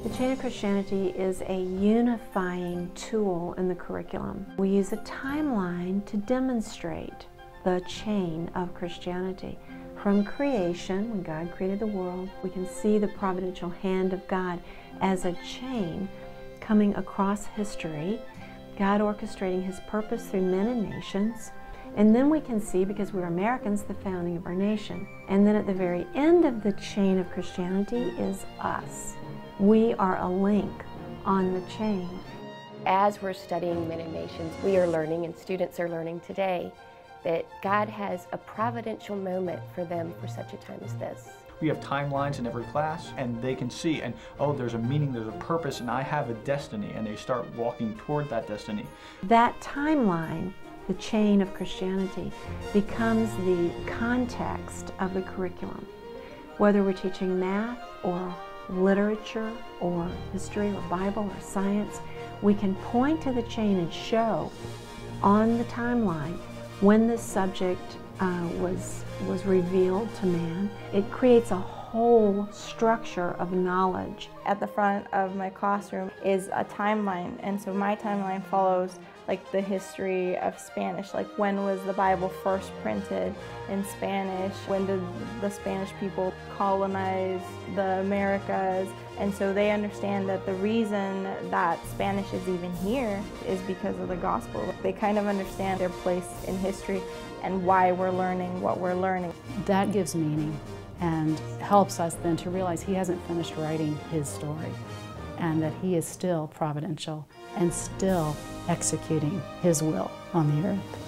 The chain of Christianity is a unifying tool in the curriculum. We use a timeline to demonstrate the chain of Christianity. From creation, when God created the world, we can see the providential hand of God as a chain coming across history, God orchestrating His purpose through men and nations. And then we can see, because we're Americans, the founding of our nation. And then at the very end of the chain of Christianity is us. We are a link on the chain. As we're studying men and nations, we are learning, and students are learning today, that God has a providential moment for them for such a time as this. We have timelines in every class, and they can see, and oh, there's a meaning, there's a purpose, and I have a destiny, and they start walking toward that destiny. That timeline, the chain of Christianity, becomes the context of the curriculum. Whether we're teaching math or literature or history or Bible or science, we can point to the chain and show on the timeline when this subject was revealed to man. It creates a whole structure of knowledge. At the front of my classroom is a timeline, and so my timeline follows like the history of Spanish, like when was the Bible first printed in Spanish, when did the Spanish people colonize the Americas, and so they understand that the reason that Spanish is even here is because of the gospel. They kind of understand their place in history and why we're learning what we're learning. That gives meaning and helps us then to realize He hasn't finished writing His story, and that He is still providential and still executing His will on the earth.